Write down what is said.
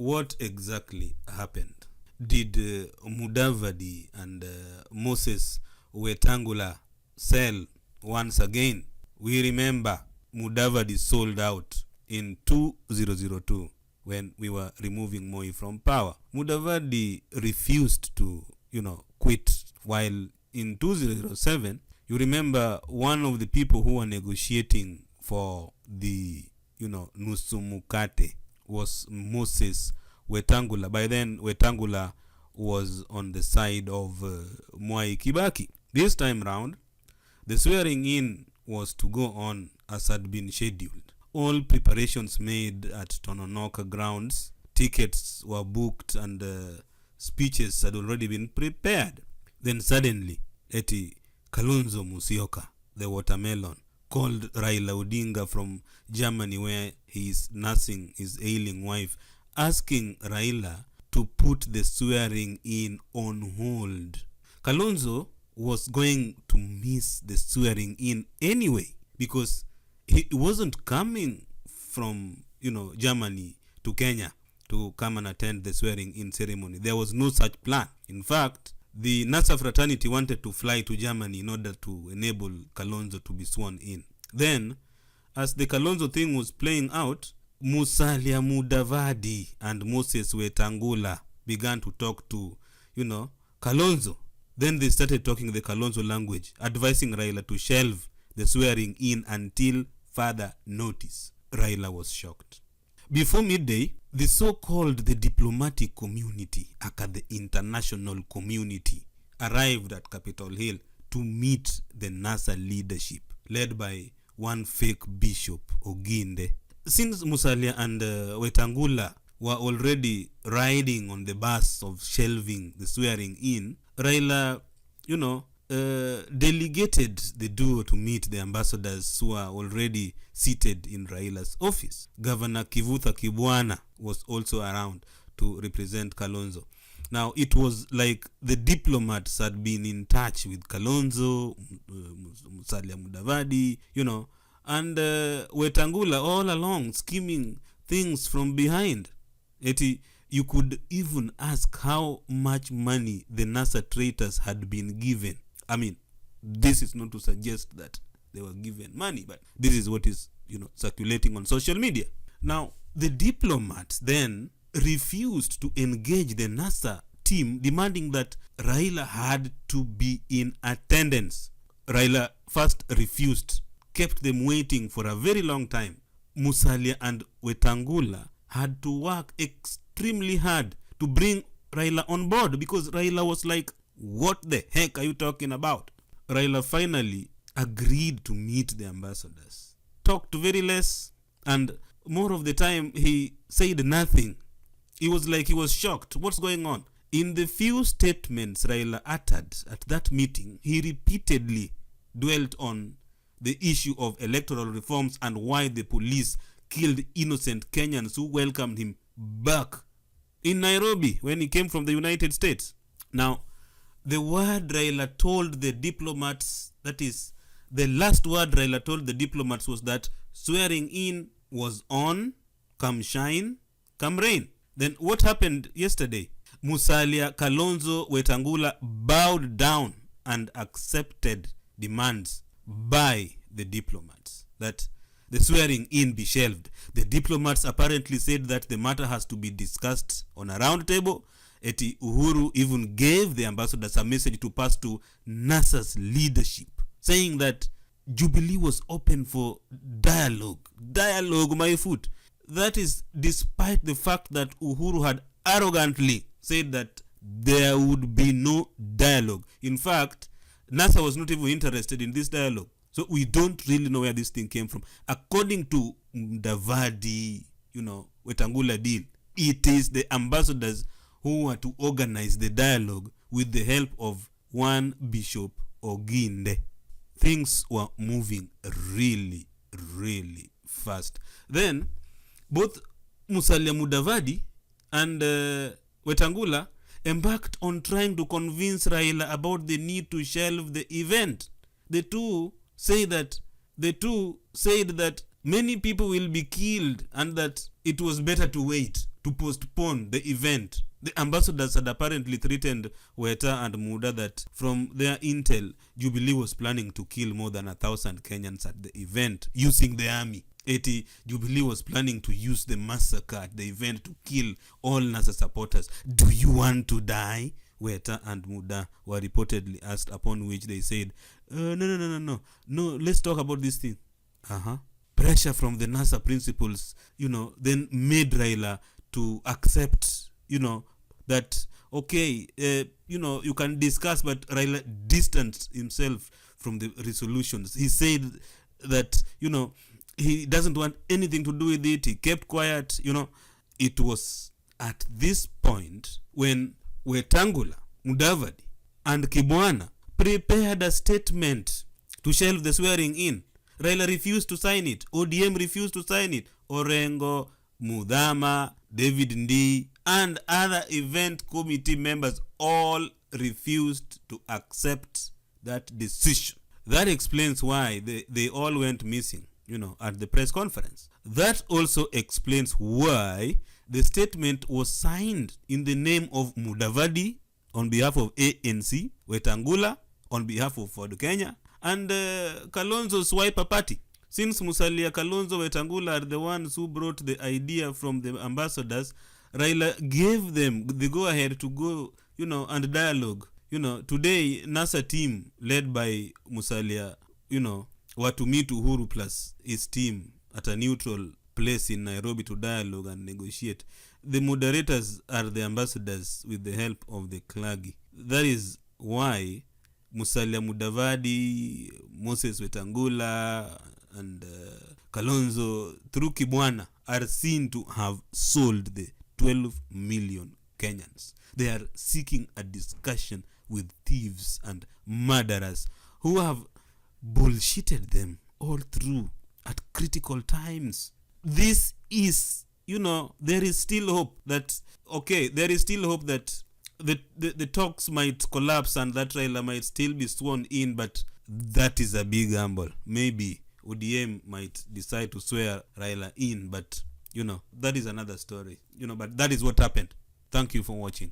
what exactly happened? Did Mudavadi and Moses Wetangula sell once again? We remember Mudavadi sold out in 2002 when we were removing Moi from power. Mudavadi refused to, quit, while in 2007, you remember one of the people who were negotiating for the, nusu mukate was Moses Wetangula. By then, Wetangula was on the side of Mwai Kibaki. This time round, the swearing in was to go on as had been scheduled. All preparations made at Tononoka grounds, tickets were booked, and speeches had already been prepared. Then suddenly, Kalonzo Musyoka, the watermelon, called Raila Odinga from Germany, where he is nursing his ailing wife, asking Raila to put the swearing in on hold. Kalonzo was going to miss the swearing in anyway, because he wasn't coming from, Germany to Kenya to come and attend the swearing in ceremony. There was no such plan. In fact, the NASA fraternity wanted to fly to Germany in order to enable Kalonzo to be sworn in. Then, as the Kalonzo thing was playing out, Musalia Mudavadi and Moses Wetangula began to talk to, Kalonzo. Then they started talking the Kalonzo language, advising Raila to shelve the swearing in until further notice. Raila was shocked. Before midday, the so-called the diplomatic community, aka the international community, arrived at Capitol Hill to meet the NASA leadership, led by one fake bishop, Oginde. Since Musalia and Wetangula were already riding on the bus of shelving the swearing in, Raila, delegated the duo to meet the ambassadors who are already seated in Raila's office. Governor Kivutha Kibwana was also around to represent Kalonzo. Now, it was like the diplomats had been in touch with Kalonzo, Musalia Mudavadi, and Wetangula all along scheming things from behind. You could even ask how much money the NASA traitors had been given. I mean, this is not to suggest that they were given money, but this is what is, circulating on social media. Now, the diplomats then refused to engage the NASA team, demanding that Raila had to be in attendance. Raila first refused, kept them waiting for a very long time. Musalia and Wetangula had to work extremely hard to bring Raila on board, because Raila was like, what the heck are you talking about? Raila finally agreed to meet the ambassadors, talked very less, and more of the time he said nothing. He was like he was shocked. What's going on? In the few statements Raila uttered at that meeting, he repeatedly dwelt on the issue of electoral reforms and why the police killed innocent Kenyans who welcomed him back in Nairobi when he came from the United States. Now, the word Raila told the diplomats, that is, the last word Raila told the diplomats was that swearing in was on, come shine, come rain. Then what happened yesterday? Musalia, Kalonzo, Wetangula bowed down and accepted demands by the diplomats that the swearing in be shelved. The diplomats apparently said that the matter has to be discussed on a round table. Uhuru even gave the ambassadors a message to pass to NASA's leadership, saying that Jubilee was open for dialogue. Dialogue, my foot. That is despite the fact that Uhuru had arrogantly said that there would be no dialogue. In fact, NASA was not even interested in this dialogue. So we don't really know where this thing came from. According to Mudavadi, Wetangula deal, it is the ambassadors who were to organize the dialogue with the help of one Bishop Oginde. Things were moving really, really fast. Then, both Musalia Mudavadi and Wetangula embarked on trying to convince Raila about the need to shelve the event. The two said that many people will be killed and that it was better to wait. to postpone the event. The ambassadors had apparently threatened Weta and Muda that from their intel, Jubilee was planning to kill more than 1,000 Kenyans at the event using the army. Jubilee was planning to use the massacre at the event to kill all NASA supporters. Do you want to die? Weta and Muda were reportedly asked, upon which they said, no, let's talk about this thing. Pressure from the NASA principals, then made Raila to accept, that, okay, you can discuss, but Raila distanced himself from the resolutions. He said that, he doesn't want anything to do with it. He kept quiet, It was at this point when Wetangula, Mudavadi, and Kibwana prepared a statement to shelve the swearing in. Raila refused to sign it. ODM refused to sign it. Orengo, Mudhama, David Ndii, and other event committee members all refused to accept that decision. That explains why they all went missing, at the press conference. That also explains why the statement was signed in the name of Mudavadi on behalf of ANC, Wetangula on behalf of Ford Kenya, and Kalonzo's Wiper Party. Since Musalia, Kalonzo, Wetangula are the ones who brought the idea from the ambassadors, Raila gave them the go-ahead to go, and dialogue. Today, NASA team led by Musalia, were to meet Uhuru plus his team at a neutral place in Nairobi to dialogue and negotiate. The moderators are the ambassadors with the help of the clergy. That is why Musalia Mudavadi, Moses Wetangula, and Kalonzo through Kibwana are seen to have sold the 12 million Kenyans. They are seeking a discussion with thieves and murderers who have bullshitted them all through at critical times. This is, there is still hope that, the talks might collapse and that Raila might still be sworn in, but that is a big gamble. Maybe ODM might decide to swear Raila in, but, that is another story. But that is what happened. Thank you for watching.